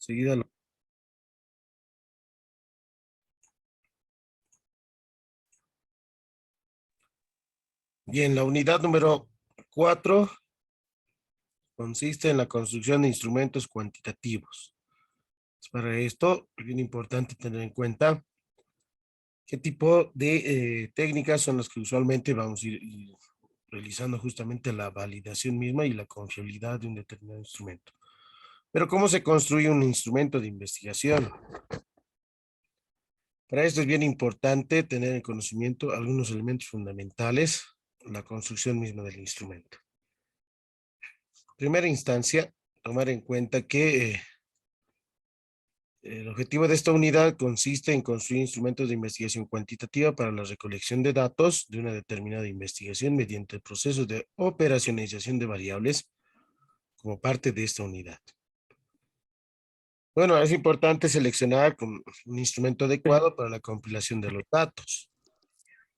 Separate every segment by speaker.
Speaker 1: Seguida Bien, la unidad número 4 consiste en la construcción de instrumentos cuantitativos. Para esto es bien importante tener en cuenta qué tipo de técnicas son las que usualmente vamos a ir realizando justamente la validación misma y la confiabilidad de un determinado instrumento. Pero ¿cómo se construye un instrumento de investigación? Para esto es bien importante tener en conocimiento algunos elementos fundamentales, la construcción misma del instrumento. En primera instancia, tomar en cuenta que el objetivo de esta unidad consiste en construir instrumentos de investigación cuantitativa para la recolección de datos de una determinada investigación mediante el proceso de operacionalización de variables como parte de esta unidad. Bueno, es importante seleccionar un instrumento adecuado para la compilación de los datos.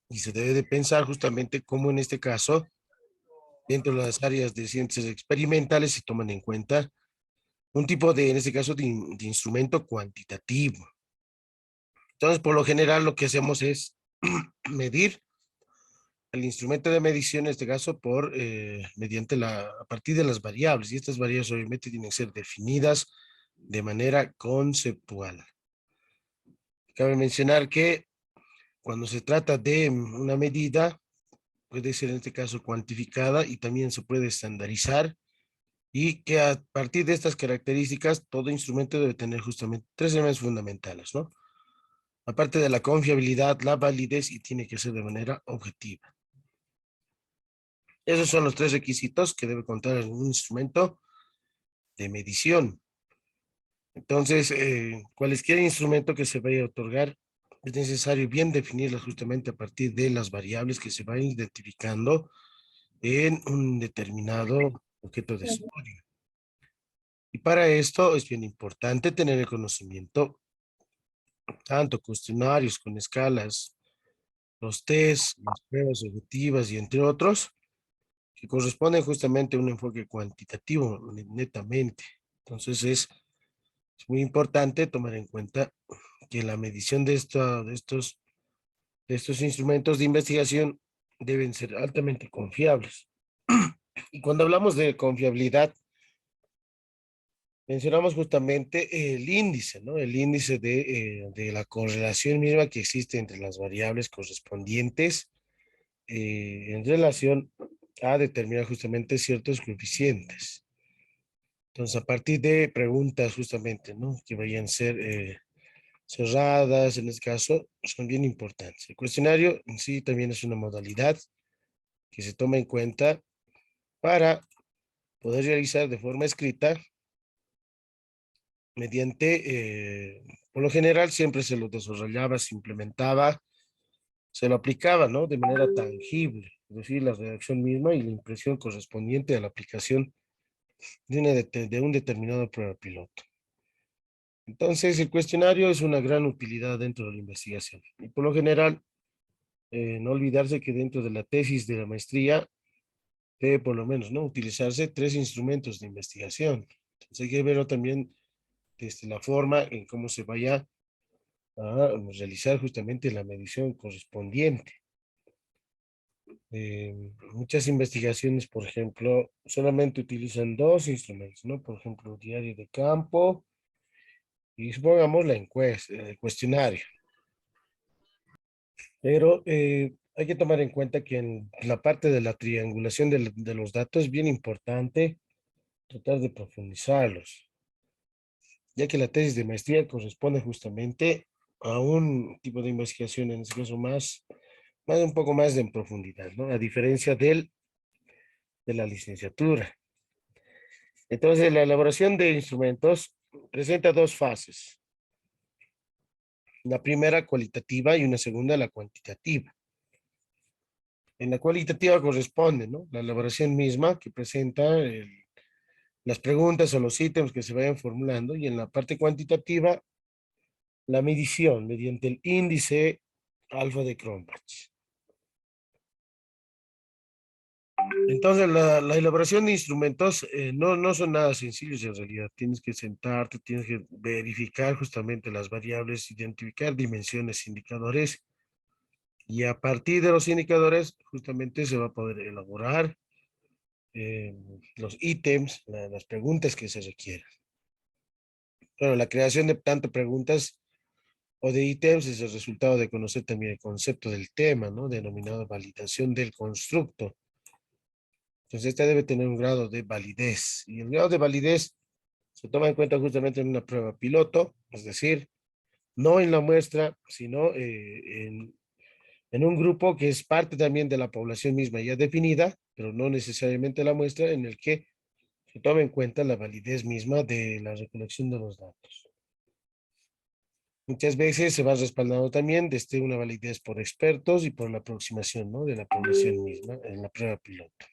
Speaker 1: Y se debe de pensar justamente cómo en este caso, dentro de las áreas de ciencias experimentales, se toman en cuenta un tipo de, en este caso, de instrumento cuantitativo. Entonces, por lo general, lo que hacemos es medir el instrumento de medición, en este caso, a partir de las variables. Y estas variables obviamente tienen que ser definidas de manera conceptual. Cabe mencionar que cuando se trata de una medida, puede ser en este caso cuantificada y también se puede estandarizar, y que a partir de estas características, todo instrumento debe tener justamente tres elementos fundamentales, ¿no? Aparte de la confiabilidad, la validez, y tiene que ser de manera objetiva. Esos son los tres requisitos que debe contar en un instrumento de medición. Entonces, cualquier instrumento que se vaya a otorgar, es necesario bien definirlas justamente a partir de las variables que se van identificando en un determinado objeto de estudio. Y para esto es bien importante tener el conocimiento, tanto cuestionarios con escalas, los test, las pruebas objetivas y entre otros, que corresponden justamente a un enfoque cuantitativo netamente. Entonces es muy importante tomar en cuenta que la medición de estos instrumentos de investigación deben ser altamente confiables. Y cuando hablamos de confiabilidad, mencionamos justamente el índice, ¿no? El índice de la correlación misma que existe entre las variables correspondientes en relación a determinar justamente ciertos coeficientes. Entonces, a partir de preguntas justamente, ¿no? Que vayan a ser cerradas, en este caso, son bien importantes. El cuestionario en sí también es una modalidad que se toma en cuenta para poder realizar de forma escrita por lo general siempre se lo desarrollaba, se implementaba, se lo aplicaba, ¿no? De manera tangible, es decir, la redacción misma y la impresión correspondiente a la aplicación de un determinado prueba piloto. Entonces, el cuestionario es una gran utilidad dentro de la investigación. Y por lo general, no olvidarse que dentro de la tesis de la maestría debe por lo menos, ¿no? Utilizarse tres instrumentos de investigación. Entonces, hay que verlo también desde la forma en cómo se vaya a realizar justamente la medición correspondiente. Muchas investigaciones, por ejemplo, solamente utilizan dos instrumentos, ¿no? Por ejemplo, diario de campo y supongamos la encuesta, el cuestionario. Pero hay que tomar en cuenta que en la parte de la triangulación de los datos es bien importante tratar de profundizarlos, ya que la tesis de maestría corresponde justamente a un tipo de investigación, en este caso más un poco más en profundidad, ¿no? A diferencia de la licenciatura. Entonces, la elaboración de instrumentos presenta dos fases. La primera cualitativa y una segunda la cuantitativa. En la cualitativa corresponde, ¿no? La elaboración misma que presenta las preguntas o los ítems que se vayan formulando, y en la parte cuantitativa, la medición mediante el índice alfa de Cronbach. Entonces, la elaboración de instrumentos no son nada sencillos en realidad. Tienes que sentarte, tienes que verificar justamente las variables, identificar dimensiones, indicadores, y a partir de los indicadores justamente se va a poder elaborar eh, los ítems, las preguntas que se requieran. Bueno, la creación de tanto preguntas o de ítems es el resultado de conocer también el concepto del tema, ¿no? Denominado validación del constructo. Entonces, esta debe tener un grado de validez. Y el grado de validez se toma en cuenta justamente en una prueba piloto, es decir, no en la muestra, sino en un grupo que es parte también de la población misma ya definida, pero no necesariamente la muestra, en el que se toma en cuenta la validez misma de la recolección de los datos. Muchas veces se va respaldado también desde una validez por expertos y por la aproximación, ¿no? De la población misma en la prueba piloto.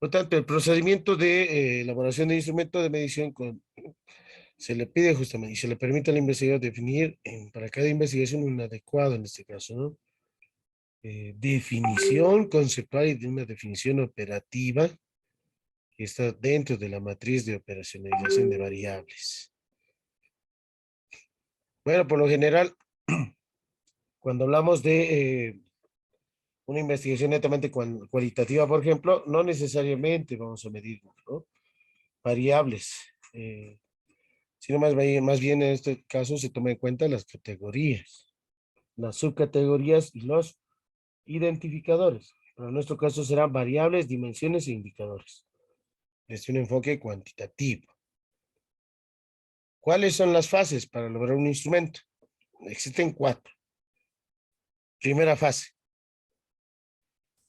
Speaker 1: Por tanto, el procedimiento de elaboración de instrumento de medición se le pide justamente y se le permite al investigador definir para cada investigación un adecuado, en este caso, ¿no? Definición conceptual y de una definición operativa que está dentro de la matriz de operacionalización de variables. Bueno, por lo general, cuando hablamos de una investigación netamente cualitativa, por ejemplo, no necesariamente vamos a medir, ¿no? Variables, sino más bien en este caso se toma en cuenta las categorías, las subcategorías y los identificadores. Pero en nuestro caso serán variables, dimensiones e indicadores. Desde un enfoque cuantitativo. ¿Cuáles son las fases para lograr un instrumento? Existen 4. Primera fase.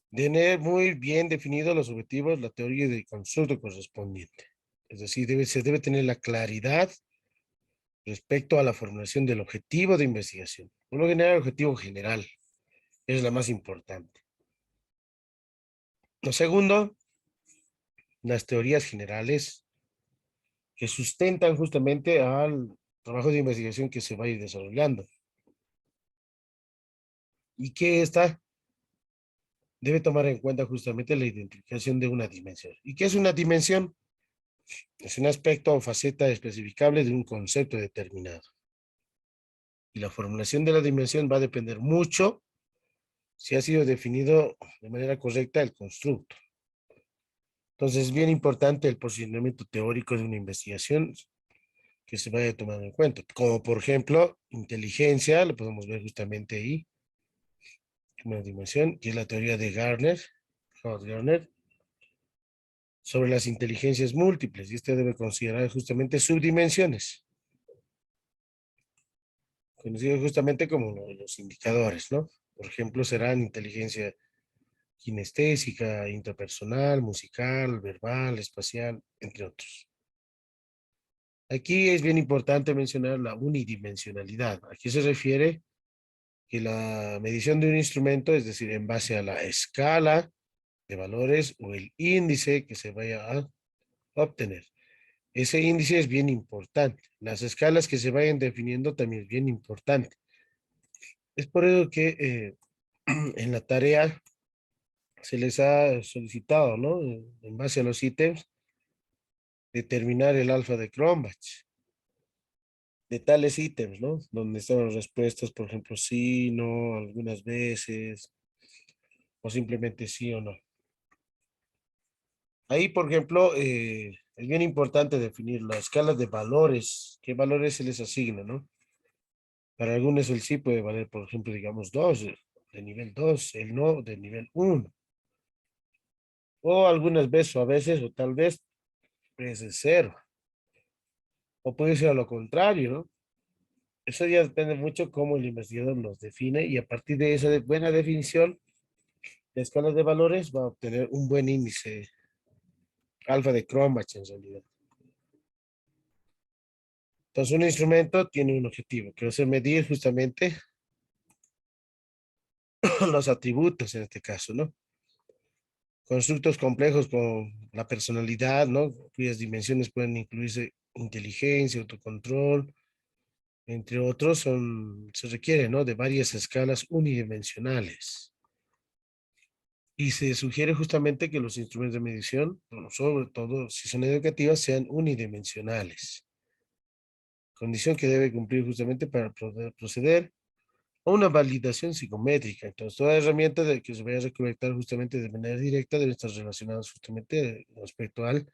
Speaker 1: Tener muy bien definidos los objetivos, la teoría del constructo correspondiente. Es decir, se debe tener la claridad respecto a la formulación del objetivo de investigación. Por lo general, el objetivo general es la más importante. Lo segundo, las teorías generales que sustentan justamente al trabajo de investigación que se va a ir desarrollando. Y que esta debe tomar en cuenta justamente la identificación de una dimensión. ¿Y qué es una dimensión? Es un aspecto o faceta especificable de un concepto determinado. Y la formulación de la dimensión va a depender mucho si ha sido definido de manera correcta el constructo. Entonces es bien importante el posicionamiento teórico de una investigación que se vaya a tomar en cuenta. Como por ejemplo, inteligencia, lo podemos ver justamente ahí, una dimensión, que es la teoría de Howard Gardner, sobre las inteligencias múltiples, y este debe considerar justamente subdimensiones, conocidos justamente como los indicadores, ¿no? Por ejemplo, serán inteligencia kinestésica, interpersonal, musical, verbal, espacial, entre otros. Aquí es bien importante mencionar la unidimensionalidad. ¿A qué se refiere? Que la medición de un instrumento, es decir, en base a la escala de valores o el índice que se vaya a obtener. Ese índice es bien importante. Las escalas que se vayan definiendo también es bien importante. Es por eso que en la tarea se les ha solicitado, ¿no? En base a los ítems, determinar el alfa de Cronbach de tales ítems, ¿no? Donde están las respuestas, por ejemplo, sí, no, algunas veces, o simplemente sí o no. Ahí, por ejemplo, es bien importante definir la escala de valores, qué valores se les asigna, ¿no? Para algunos el sí puede valer, por ejemplo, digamos 2 de nivel 2, el no de nivel 1. O algunas veces, o a veces, o tal vez, es de 0. O puede ser a lo contrario, ¿no? Eso ya depende mucho cómo el investigador los define y a partir de esa buena definición, la escala de valores va a obtener un buen índice alfa de Cronbach en realidad. Entonces, un instrumento tiene un objetivo, que es medir justamente los atributos en este caso, ¿no? Constructos complejos con la personalidad, ¿no? Cuyas dimensiones pueden incluirse inteligencia, autocontrol, entre otros, se requiere, ¿no? De varias escalas unidimensionales. Y se sugiere justamente que los instrumentos de medición, bueno, sobre todo si son educativas, sean unidimensionales, condición que debe cumplir justamente para poder proceder a una validación psicométrica. Entonces, toda herramienta de que se vaya a recolectar justamente de manera directa debe estar relacionada justamente respecto al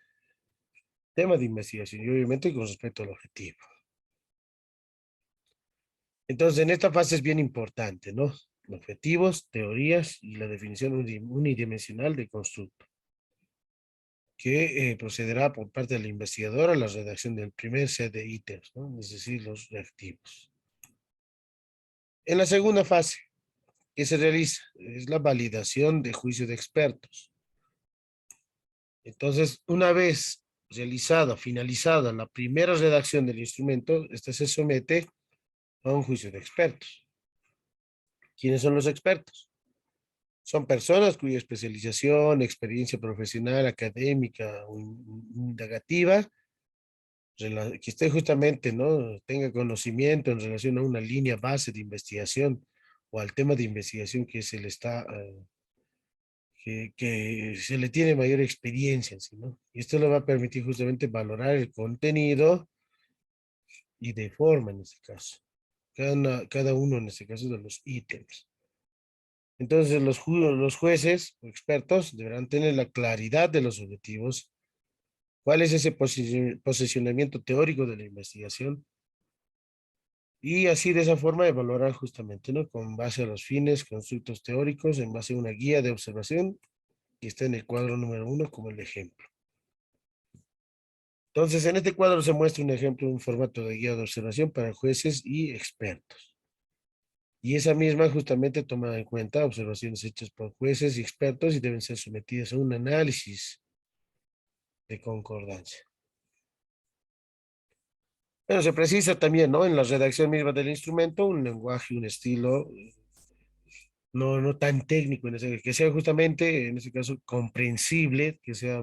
Speaker 1: tema de investigación y obviamente con respecto al objetivo. Entonces, en esta fase es bien importante, ¿no? Objetivos, teorías y la definición unidimensional de constructo, que procederá por parte del investigador a la redacción del primer set de ítems, ¿no? Es decir, los reactivos. En la segunda fase, ¿qué se realiza? Es la validación de juicio de expertos. Entonces, una vez realizada, finalizada la primera redacción del instrumento, este se somete a un juicio de expertos. ¿Quiénes son los expertos? Son personas cuya especialización, experiencia profesional, académica o indagativa, que esté justamente, ¿no? Tenga conocimiento en relación a una línea base de investigación o al tema de investigación que se le está, que se le tiene mayor experiencia en sí, ¿no? Y esto le va a permitir justamente valorar el contenido y de forma en este caso. Cada uno en este caso de los ítems. Entonces los jueces o expertos deberán tener la claridad de los objetivos, cuál es ese posicionamiento teórico de la investigación y así de esa forma evaluar justamente, ¿no? Con base a los fines, constructos teóricos, en base a una guía de observación que está en el cuadro número 1 como el ejemplo. Entonces, en este cuadro se muestra un ejemplo, un formato de guía de observación para jueces y expertos. Y esa misma justamente toma en cuenta observaciones hechas por jueces y expertos y deben ser sometidas a un análisis de concordancia. Pero se precisa también, ¿no? En la redacción misma del instrumento, un lenguaje, un estilo, no tan técnico, que sea justamente, en este caso, comprensible, que sea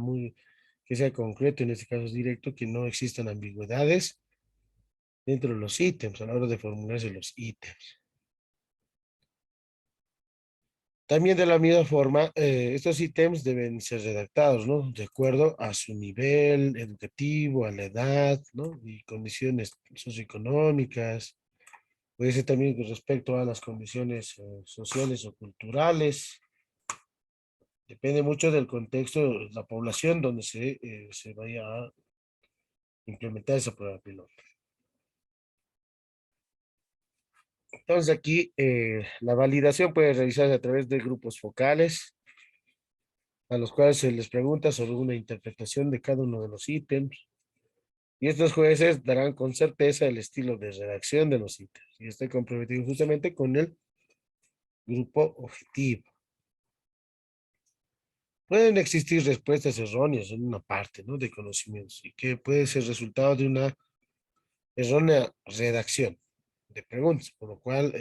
Speaker 1: concreto, en este caso es directo, que no existan ambigüedades dentro de los ítems, a la hora de formularse los ítems. También de la misma forma, estos ítems deben ser redactados, ¿no? De acuerdo a su nivel educativo, a la edad, ¿no? Y condiciones socioeconómicas. Puede ser también con respecto a las condiciones sociales o culturales. Depende mucho del contexto, de la población donde se vaya a implementar esa prueba piloto. Entonces aquí la validación puede realizarse a través de grupos focales, a los cuales se les pregunta sobre una interpretación de cada uno de los ítems. Y estos jueces darán con certeza el estilo de redacción de los ítems. Y está comprometido justamente con el grupo objetivo. Pueden existir respuestas erróneas en una parte, ¿no? De conocimientos y que puede ser resultado de una errónea redacción de preguntas, por lo cual,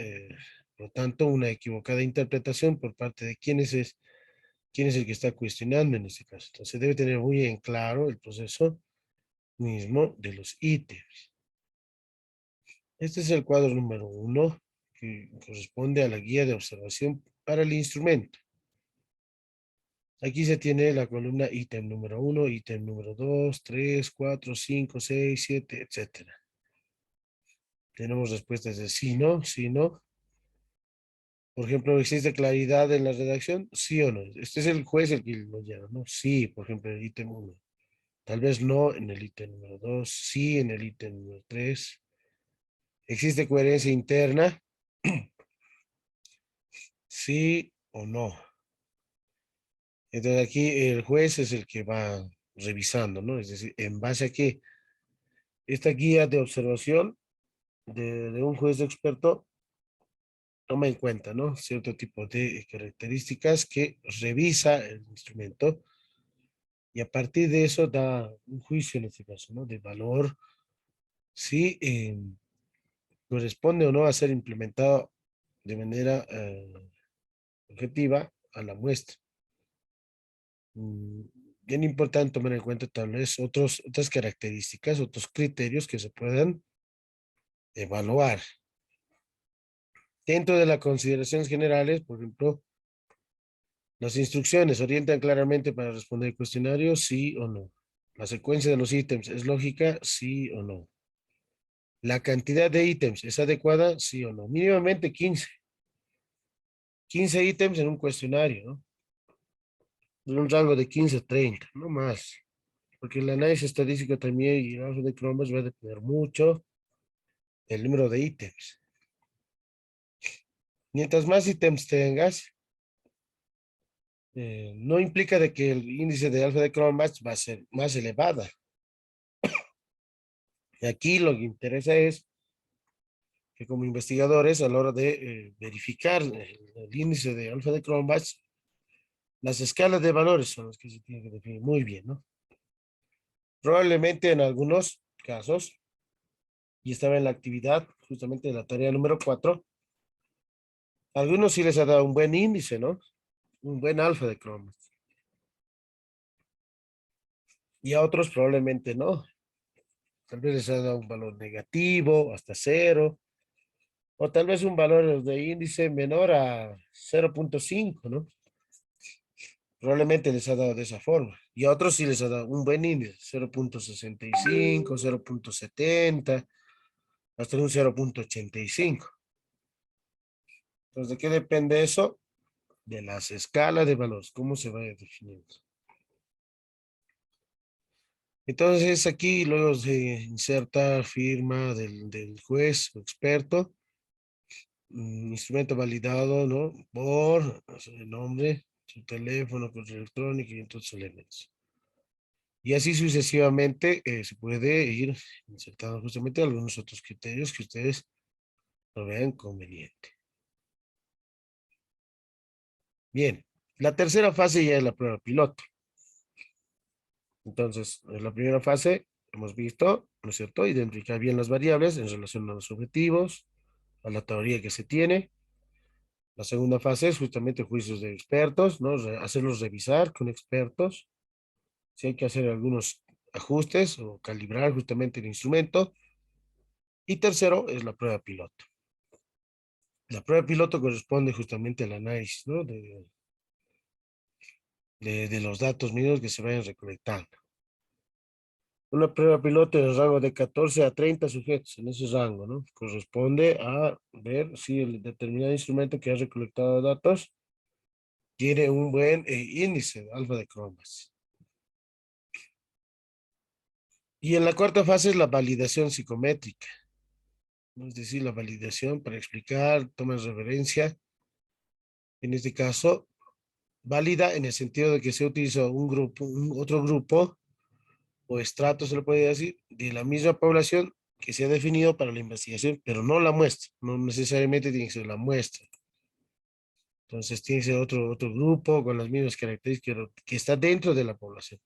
Speaker 1: por lo tanto, una equivocada interpretación por parte de quién es el que está cuestionando en este caso. Entonces debe tener muy en claro el proceso mismo de los ítems. Este es el cuadro número 1 que corresponde a la guía de observación para el instrumento. Aquí se tiene la columna ítem número 1, ítem número 2, 3, 4, 5, 6, 7, etcétera. Tenemos respuestas de sí, no, sí, no. Por ejemplo, ¿existe claridad en la redacción? Sí o no. Este es el juez el que lo llama, ¿no? Sí, por ejemplo, en el ítem 1. Tal vez no en el ítem número 2, sí en el ítem número 3. ¿Existe coherencia interna? Sí o no. Entonces aquí el juez es el que va revisando, ¿no? Es decir, en base a que esta guía de observación de un juez experto toma en cuenta, ¿no? Cierto tipo de características que revisa el instrumento y a partir de eso da un juicio en este caso, ¿no? De valor, si corresponde o no a ser implementado de manera objetiva a la muestra. Mm, Bien importante tomar en cuenta tal vez otras características, otros criterios que se puedan evaluar. Dentro de las consideraciones generales, por ejemplo, Las instrucciones orientan claramente para responder el cuestionario, sí o no. La secuencia de los ítems es lógica, sí o no. La cantidad de ítems es adecuada, sí o no. Mínimamente 15. 15 ítems en un cuestionario, ¿no? En un rango de 15 a 30, no más. Porque el análisis estadístico también y el alfa de cromos va a depender mucho del número de ítems. Mientras más ítems tengas, no implica de que el índice de alfa de cromos va a ser más elevada. Y aquí lo que interesa es que como investigadores, a la hora de verificar el índice de alfa de Cronbach, las escalas de valores son las que se tienen que definir muy bien, ¿no? Probablemente en algunos casos, y estaba en la actividad, justamente de la tarea número 4, algunos sí les ha dado un buen índice, ¿no? Un buen alfa de Cronbach. Y a otros probablemente no. Tal vez les ha dado un valor negativo, hasta cero, o tal vez un valor de índice menor a 0,5, ¿no? Probablemente les ha dado de esa forma. Y a otros sí les ha dado un buen índice, 0,65, 0,70, hasta un 0,85. Entonces, ¿de qué depende eso? De las escalas de valores, cómo se va definiendo. Entonces, aquí luego se inserta firma del juez o experto, instrumento validado, ¿no? Por el nombre, su teléfono, correo electrónico y entonces elementos. Y así sucesivamente se puede ir insertando justamente algunos otros criterios que ustedes lo vean conveniente. Bien, la tercera fase ya es la prueba piloto. Entonces, en la primera fase hemos visto, ¿no es cierto?, identificar bien las variables en relación a los objetivos, a la teoría que se tiene. La segunda fase es justamente juicios de expertos, ¿no? Hacerlos revisar con expertos. Si hay que hacer algunos ajustes o calibrar justamente el instrumento. Y tercero es la prueba piloto. La prueba piloto corresponde justamente al análisis, ¿no? De los datos míos que se vayan recolectando. Una prueba piloto en el rango de 14 a 30 sujetos, en ese rango, ¿no? Corresponde a ver si el determinado instrumento que ha recolectado datos tiene un buen índice de alfa de cromas. Y en la cuarta fase es la validación psicométrica, ¿no? Es decir, la validación para explicar, toma de referencia. En este caso, válida en el sentido de que se utiliza un grupo, otro grupo o estrato, se le puede decir, de la misma población que se ha definido para la investigación, pero no la muestra, no necesariamente tiene que ser la muestra. Entonces tiene que ser otro grupo con las mismas características que está dentro de la población.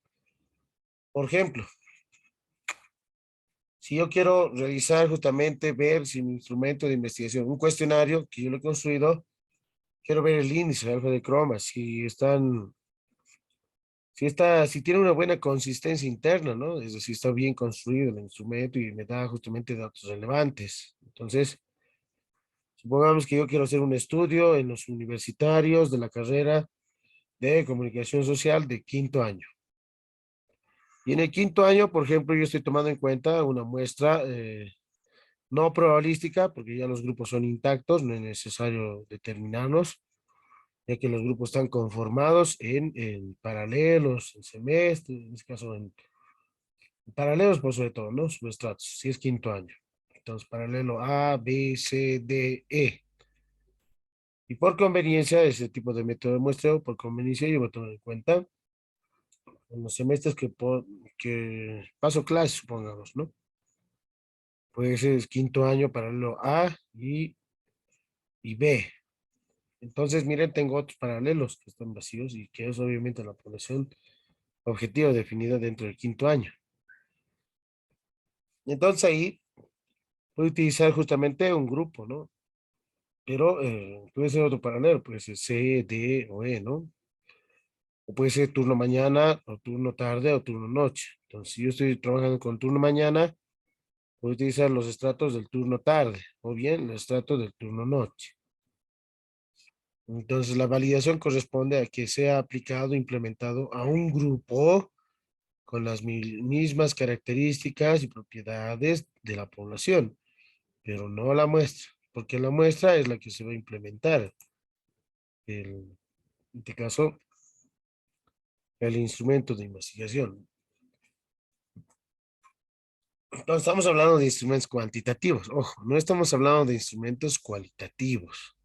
Speaker 1: Por ejemplo, si yo quiero realizar justamente, ver si mi instrumento de investigación, un cuestionario que yo lo he construido, quiero ver el índice de alfa de cromas, si tiene una buena consistencia interna, ¿no? Es decir, está bien construido el instrumento y me da justamente datos relevantes. Entonces, supongamos que yo quiero hacer un estudio en los universitarios de la carrera de comunicación social de quinto año. Y en el quinto año, por ejemplo, yo estoy tomando en cuenta una muestra no probabilística, porque ya los grupos son intactos, no es necesario determinarlos, ya que los grupos están conformados en paralelos, en semestres, en este caso en paralelos por sobre todo, ¿no? Subestratos, si es quinto año. Entonces, paralelo A, B, C, D, E. Y por conveniencia, ese tipo de método de muestreo, por conveniencia, yo voy a tomar en cuenta en los semestres que paso clase, supongamos, ¿no? Pues es quinto año, paralelo A y B. Entonces, miren, tengo otros paralelos que están vacíos y que es obviamente la población objetivo definida dentro del quinto año. Entonces ahí voy a utilizar justamente un grupo, ¿no? Pero puede ser otro paralelo, puede ser C, D o E, ¿no? O puede ser turno mañana, o turno tarde, o turno noche. Entonces, si yo estoy trabajando con turno mañana, voy a utilizar los estratos del turno tarde, o bien los estratos del turno noche. Entonces, la validación corresponde a que sea aplicado, implementado a un grupo con las mismas características y propiedades de la población, pero no la muestra, porque la muestra es la que se va a implementar. En este caso, el instrumento de investigación. No estamos hablando de instrumentos cuantitativos, ojo, no estamos hablando de instrumentos cualitativos,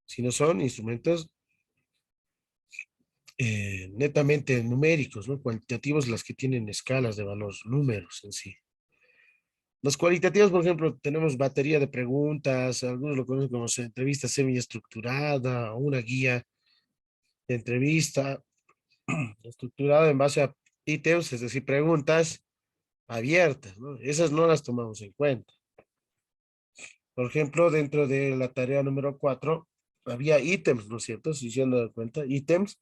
Speaker 1: sino son instrumentos netamente numéricos, ¿no? Cuantitativos, las que tienen escalas de valor, números en sí. Los cualitativos, por ejemplo, tenemos batería de preguntas, algunos lo conocen como entrevista semiestructurada o una guía de entrevista estructurada en base a ítems, es decir, preguntas abiertas, ¿no? Esas no las tomamos en cuenta. Por ejemplo, dentro de la tarea número 4 había ítems, ¿no es cierto? Si se han dado cuenta, ítems.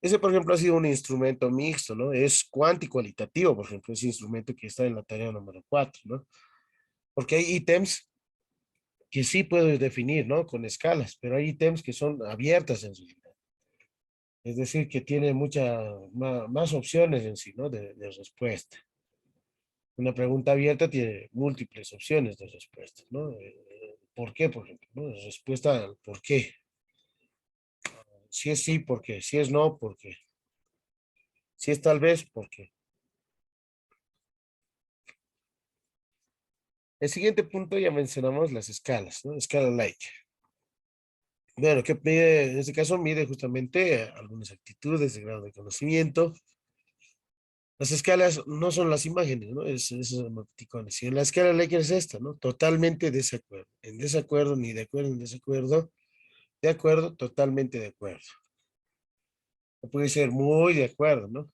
Speaker 1: Ese, por ejemplo, ha sido un instrumento mixto, ¿no? Es cuantitativo, por ejemplo, ese instrumento que está en la tarea número 4, ¿no? Porque hay ítems que sí puedo definir, ¿no? Con escalas, pero hay ítems que son abiertas en realidad. Es decir, que tiene muchas más opciones en sí, ¿no? De respuesta. Una pregunta abierta tiene múltiples opciones de respuesta, ¿no? ¿Por qué, por ejemplo? ¿No? Respuesta al por qué. Si es sí, ¿por qué? Si es no, ¿por qué? Si es tal vez, ¿por qué? El siguiente punto ya mencionamos las escalas, ¿no? Escala like. Bueno, ¿qué mide? En este caso mide justamente algunas actitudes de grado de conocimiento. Las escalas no son las imágenes, ¿no? Es emoticones. Y en la escala Likert es esta, ¿no? Totalmente desacuerdo. En desacuerdo, ni de acuerdo, en desacuerdo. De acuerdo, totalmente de acuerdo. O puede ser muy de acuerdo, ¿no?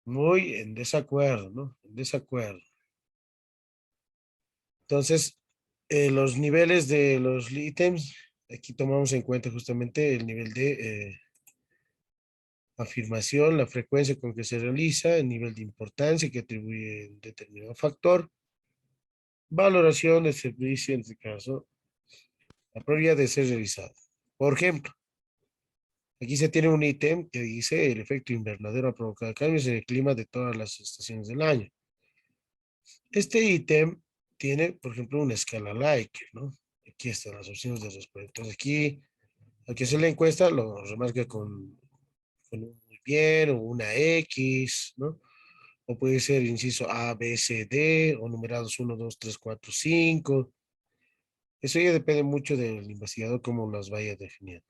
Speaker 1: Muy en desacuerdo, ¿no? En desacuerdo. Entonces, los niveles de los ítems, aquí tomamos en cuenta justamente el nivel de afirmación, la frecuencia con que se realiza, el nivel de importancia que atribuye un determinado factor, valoración del servicio, en este caso, la probabilidad de ser realizado. Por ejemplo, aquí se tiene un ítem que dice el efecto invernadero ha provocado cambios en el clima de todas las estaciones del año. Este ítem tiene, por ejemplo, una escala like, ¿no? Aquí están las opciones de respuesta. Entonces aquí, al que se la encuesta, lo remarca con un muy bien o una X, ¿no? O puede ser inciso A, B, C, D, o numerados 1, 2, 3, 4, 5. Eso ya depende mucho del investigador cómo las vaya definiendo.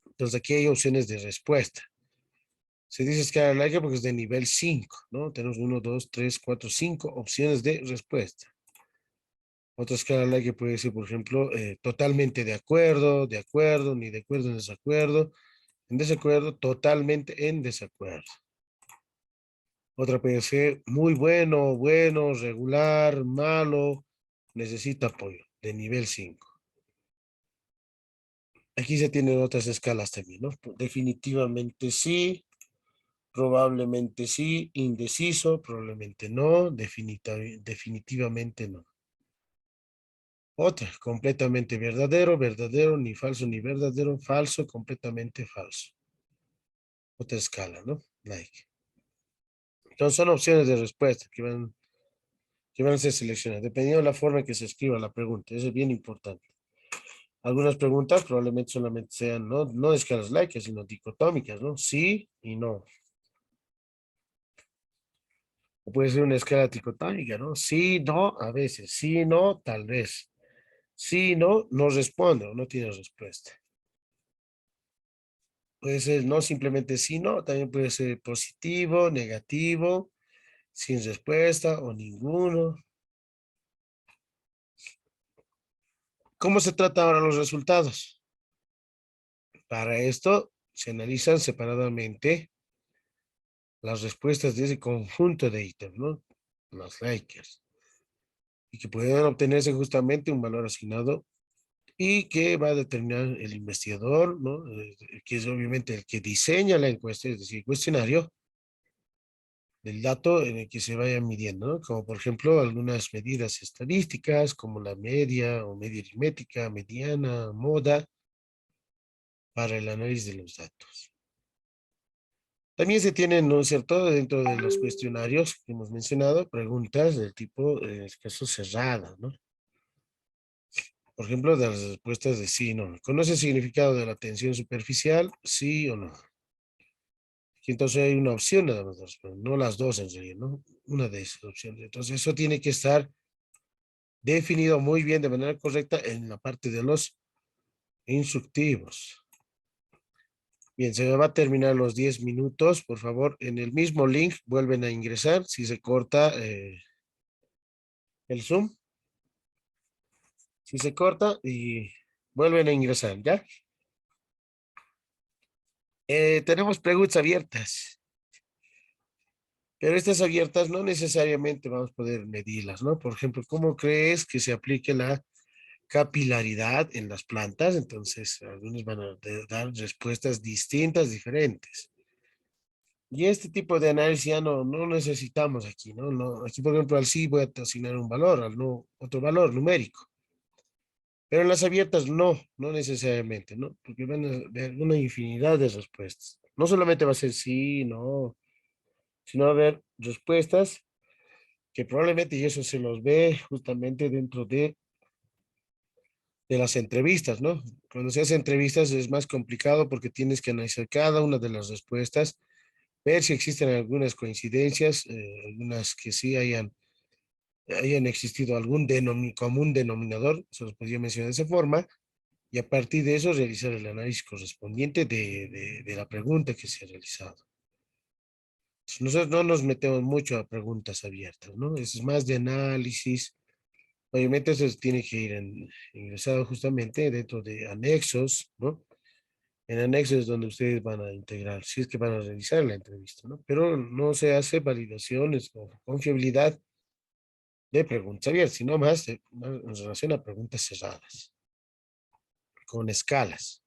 Speaker 1: Entonces aquí hay opciones de respuesta. Se dice escala larga porque es de nivel 5, ¿no? Tenemos 1, 2, 3, 4, 5 opciones de respuesta. Otra escala larga puede ser, por ejemplo, totalmente de acuerdo, ni de acuerdo, en desacuerdo, totalmente en desacuerdo. Otra puede ser muy bueno, bueno, regular, malo, necesita apoyo, de nivel 5. Aquí se tienen otras escalas también, ¿no? Definitivamente sí, probablemente sí, indeciso, probablemente no, definitivamente no. Otra, completamente verdadero, verdadero, ni falso, ni verdadero, falso, completamente falso. Otra escala, ¿no? Like. Entonces son opciones de respuesta que van a ser seleccionadas, dependiendo de la forma en que se escriba la pregunta. Eso es bien importante. Algunas preguntas probablemente solamente sean no escalas like, sino dicotómicas, ¿no? Sí y no. O puede ser una escala dicotómica, ¿no? Sí, no, a veces. Sí, no, tal vez. Sí, no, no respondo, no tiene respuesta. Puede ser no simplemente sí, no, también puede ser positivo, negativo, sin respuesta o ninguno. ¿Cómo se trata ahora los resultados? Para esto se analizan separadamente las respuestas de ese conjunto de ítems, ¿no? Los likers. Y que pueden obtenerse justamente un valor asignado y que va a determinar el investigador, ¿no? Que es obviamente el que diseña la encuesta, es decir, el cuestionario, del dato en el que se vaya midiendo, ¿no? Como por ejemplo algunas medidas estadísticas, como la media o media aritmética, mediana, moda, para el análisis de los datos. También se tienen, ¿no es cierto?, dentro de los cuestionarios que hemos mencionado, preguntas del tipo, en este caso, cerrada, ¿no? Por ejemplo, de las respuestas de sí, no. ¿Conoce el significado de la tensión superficial? Sí o no. Y entonces hay una opción nada más de responder, no las dos en realidad, ¿no? Una de esas opciones. Entonces eso tiene que estar definido muy bien de manera correcta en la parte de los instructivos. Bien, se me va a terminar los 10 minutos. Por favor, en el mismo link vuelven a ingresar. Si se corta el Zoom, si se corta y vuelven a ingresar, ¿ya? Tenemos preguntas abiertas, pero estas abiertas no necesariamente vamos a poder medirlas, ¿no? Por ejemplo, ¿cómo crees que se aplique la capilaridad en las plantas? Entonces, algunos van a dar respuestas distintas, diferentes. Y este tipo de análisis ya no necesitamos aquí, ¿no? Aquí, por ejemplo, al sí voy a asignar un valor, al no otro valor numérico. Pero en las abiertas no necesariamente, ¿no? Porque van a ver una infinidad de respuestas. No solamente va a ser sí, no, sino va a haber respuestas que probablemente, y eso se los ve justamente dentro de las entrevistas, ¿no? Cuando se hace entrevistas es más complicado porque tienes que analizar cada una de las respuestas, ver si existen algunas coincidencias, algunas que sí hayan existido algún común denominador, se los podría mencionar de esa forma, y a partir de eso realizar el análisis correspondiente de la pregunta que se ha realizado. Nosotros no nos metemos mucho a preguntas abiertas, ¿no? Es más de análisis. Obviamente eso tiene que ir ingresado justamente dentro de anexos, ¿no? En anexos es donde ustedes van a integrar, si es que van a realizar la entrevista, ¿no? Pero no se hace validaciones o confiabilidad de preguntas abiertas, sino más en relación a preguntas cerradas, con escalas.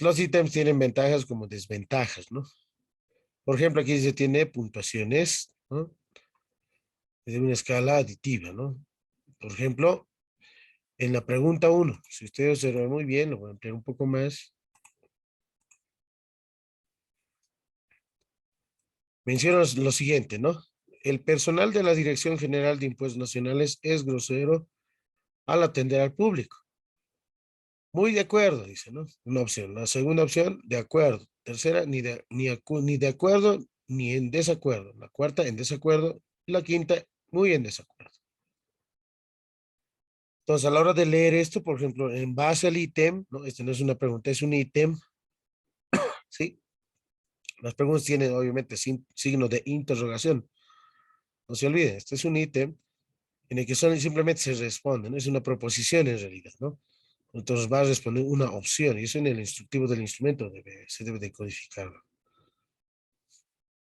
Speaker 1: Los ítems tienen ventajas como desventajas, ¿no? Por ejemplo, aquí se tiene puntuaciones, ¿no? De una escala aditiva, ¿no? Por ejemplo, en la pregunta uno, si ustedes observan muy bien, lo voy a ampliar un poco más, menciona lo siguiente, ¿no? El personal de la Dirección General de Impuestos Nacionales es grosero al atender al público. Muy de acuerdo, dice, ¿no? Una opción. La segunda opción, de acuerdo. Tercera, ni de acuerdo ni en desacuerdo. La cuarta, en desacuerdo. Y la quinta, muy en desacuerdo. Entonces, a la hora de leer esto, por ejemplo, en base al ítem, ¿no? Este no es una pregunta, es un ítem, ¿sí? Las preguntas tienen, obviamente, signo de interrogación. No se olviden, este es un ítem en el que simplemente se responde, ¿no? Es una proposición en realidad, ¿no? Entonces va a responder una opción y eso en el instructivo del instrumento se debe de codificar.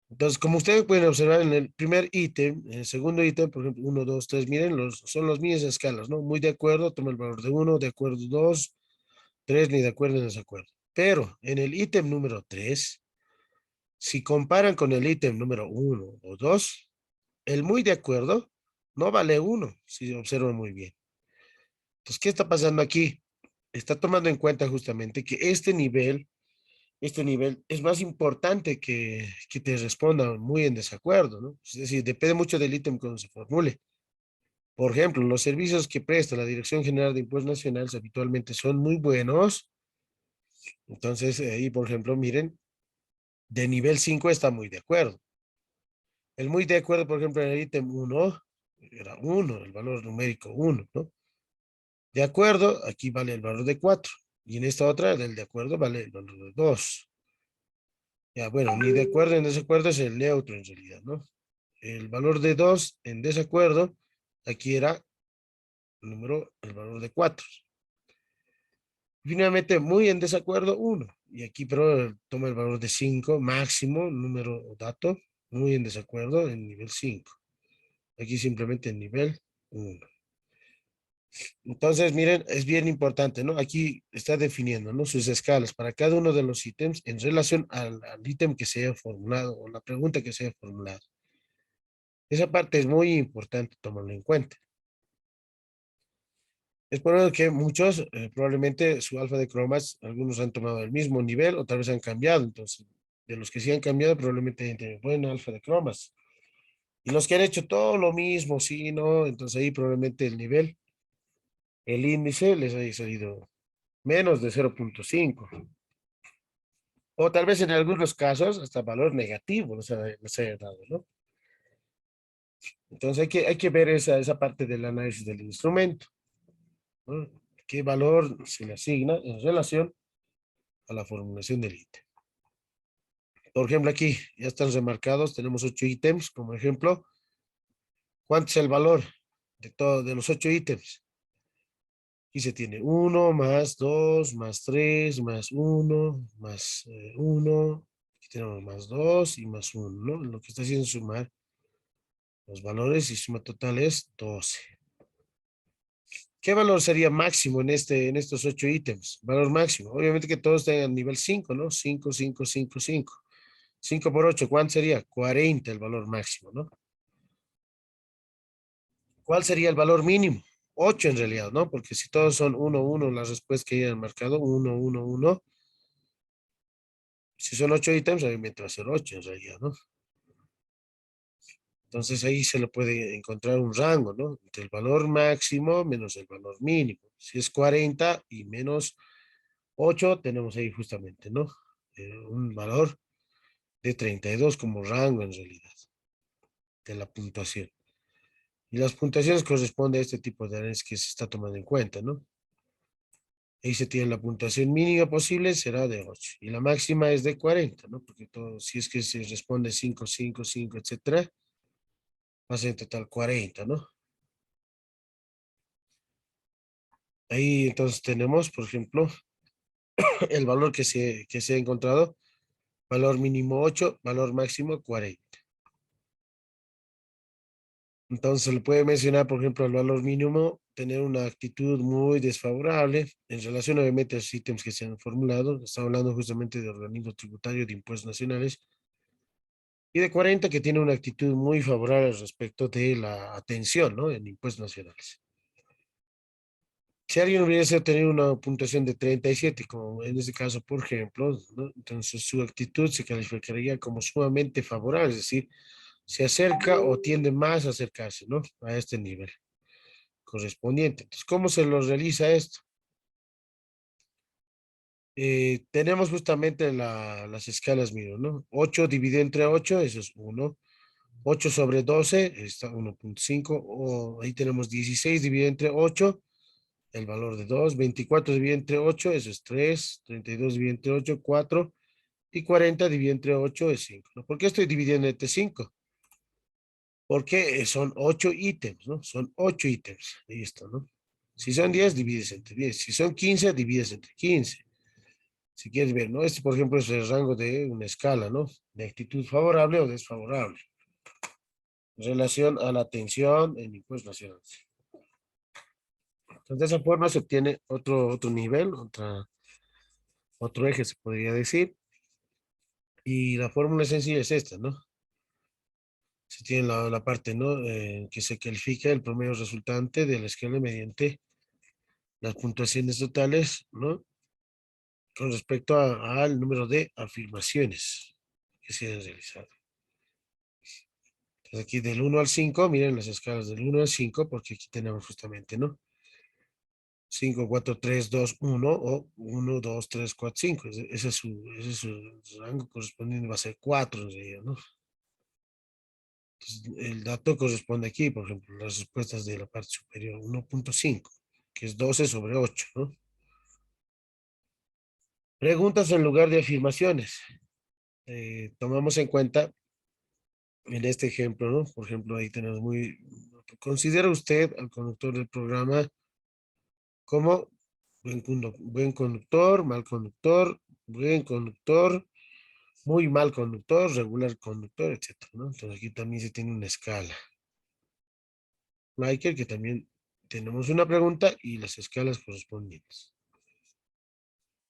Speaker 1: Entonces, como ustedes pueden observar en el primer ítem, en el segundo ítem, por ejemplo, uno, 2, 3, miren, son las mismas escalas, ¿no? Muy de acuerdo, toma el valor de 1, de acuerdo 2, 3, ni de acuerdo ni desacuerdo. Pero en el ítem número 3, si comparan con el ítem número 1 o 2, el muy de acuerdo no vale 1, si observan muy bien. Entonces, ¿qué está pasando aquí? Está tomando en cuenta justamente que este nivel es más importante que te respondan muy en desacuerdo, ¿no? Es decir, depende mucho del ítem cuando se formule. Por ejemplo, los servicios que presta la Dirección General de Impuestos Nacionales habitualmente son muy buenos. Entonces, ahí, por ejemplo, miren, de nivel 5 está muy de acuerdo. El muy de acuerdo, por ejemplo, en el ítem 1 era 1, el valor numérico 1, ¿no? De acuerdo, aquí vale el valor de 4. Y en esta otra, del de acuerdo, vale el valor de 2. Ya, bueno, ni de acuerdo en desacuerdo es el neutro en realidad, ¿no? El valor de 2 en desacuerdo, aquí era el valor de 4. Finalmente, muy en desacuerdo, 1. Y aquí, pero toma el valor de 5, máximo, número o dato, muy en desacuerdo en nivel 5. Aquí simplemente en nivel 1. Entonces, miren, es bien importante, ¿no? Aquí está definiendo, ¿no? Sus escalas para cada uno de los ítems en relación al ítem que se haya formulado o la pregunta que se haya formulado. Esa parte es muy importante tomarlo en cuenta. Es por eso que muchos, probablemente su alfa de cromas, algunos han tomado el mismo nivel o tal vez han cambiado. Entonces, de los que sí han cambiado, probablemente tienen buen alfa de cromas. Y los que han hecho todo lo mismo, sí, ¿no? Entonces ahí probablemente el nivel, el índice les haya salido menos de 0,5. O tal vez en algunos casos hasta valor negativo les haya dado, ¿no? Entonces hay que ver esa parte del análisis del instrumento, ¿no? ¿Qué valor se le asigna en relación a la formulación del ítem? Por ejemplo, aquí ya están remarcados, tenemos 8 ítems como ejemplo. ¿Cuánto es el valor de los 8 ítems? Aquí se tiene 1 más 2 más 3 más 1 más 1. Aquí tenemos más 2 y más 1, ¿no? Lo que está haciendo es sumar los valores y suma total es 12. ¿Qué valor sería máximo en estos 8 ítems? Valor máximo. Obviamente que todos tengan nivel 5, ¿no? 5, 5, 5, 5. 5 por 8, ¿cuánto sería? 40 el valor máximo, ¿no? ¿Cuál sería el valor mínimo? 8 en realidad, ¿no? Porque si todos son 1, 1, las respuestas que hayan marcado, 1, 1, 1. Si son 8 ítems, obviamente va a ser 8 en realidad, ¿no? Entonces ahí se le puede encontrar un rango, ¿no? Entre el valor máximo menos el valor mínimo. Si es 40 y menos 8, tenemos ahí justamente, ¿no? Un valor de 32 como rango en realidad de la puntuación. Y las puntuaciones corresponden a este tipo de análisis que se está tomando en cuenta, ¿no? Ahí se tiene la puntuación mínima posible, será de 8. Y la máxima es de 40, ¿no? Porque todo, si es que se responde 5, 5, 5, etcétera, va a ser en total 40, ¿no? Ahí entonces tenemos, por ejemplo, el valor que se ha encontrado. Valor mínimo 8, valor máximo 40. Entonces se le puede mencionar, por ejemplo, el valor mínimo, tener una actitud muy desfavorable en relación obviamente a los ítems que se han formulado. Estamos hablando justamente de organismo tributario de impuestos nacionales. Y de 40 que tiene una actitud muy favorable respecto de la atención, ¿no? En impuestos nacionales. Si alguien hubiese tenido una puntuación de 37, como en este caso, por ejemplo, ¿no? Entonces su actitud se calificaría como sumamente favorable, es decir, se acerca o tiende más a acercarse, ¿no? A este nivel correspondiente. Entonces, ¿cómo se lo realiza esto? Tenemos justamente las escalas, miro, ¿no? 8 dividido entre 8, eso es 1. 8 sobre 12 está 1,5. O ahí tenemos 16 dividido entre 8, el valor de 2. 24 dividido entre 8, eso es 3. 32 dividido entre 8, 4. Y 40 dividido entre 8 es 5, ¿no? ¿Por qué estoy dividiendo entre 5? Porque son 8 ítems, ¿no? Son 8 ítems. Listo, ¿no? Si son 10, divides entre 10. Si son 15, divides entre 15. Si quieres ver, ¿no? Este, por ejemplo, es el rango de una escala, ¿no? De actitud favorable o desfavorable en relación a la atención en impuestos nacionales. Entonces, de esa forma se obtiene otro nivel, otro eje, se podría decir. Y la fórmula sencilla es esta, ¿no? Se tiene la parte, ¿no? Que se califica el promedio resultante de la escala mediante las puntuaciones totales, ¿no? Con respecto al número de afirmaciones que se han realizado. Entonces aquí del 1 al 5, miren las escalas del 1 al 5, porque aquí tenemos justamente, ¿no? 5, 4, 3, 2, 1 o 1, 2, 3, 4, 5. Ese es su rango correspondiente, va a ser 4 en realidad, ¿no? Entonces, el dato corresponde aquí, por ejemplo, las respuestas de la parte superior, 1,5, que es 12 sobre 8, ¿no? Preguntas en lugar de afirmaciones. Tomamos en cuenta en este ejemplo, ¿no? Por ejemplo, ahí tenemos ¿considera usted al conductor del programa como buen conductor, mal conductor, buen conductor, muy mal conductor, regular conductor, etcétera, ¿no? Entonces aquí también se tiene una escala. Michael, que también tenemos una pregunta y las escalas correspondientes.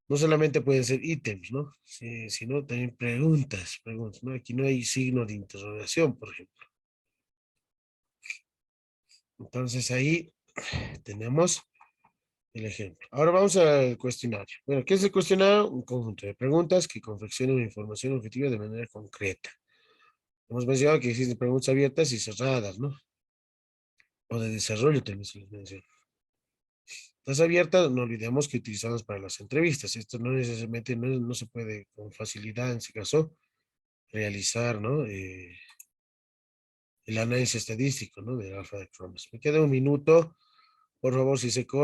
Speaker 1: No solamente pueden ser ítems, ¿no? Sí, sino también preguntas, ¿no? Aquí no hay signo de interrogación, por ejemplo. Entonces ahí tenemos el ejemplo. Ahora vamos al cuestionario. Bueno, ¿qué es el cuestionario? Un conjunto de preguntas que confeccionan una información objetiva de manera concreta. Hemos mencionado que existen preguntas abiertas y cerradas, ¿no? O de desarrollo también se les menciona. Las abiertas, no olvidemos que utilizamos para las entrevistas. Esto no necesariamente, no se puede con facilidad, en este caso, realizar, ¿no? El análisis estadístico, ¿no? Del alfa de cromas. Me queda un minuto. Por favor, si se corta.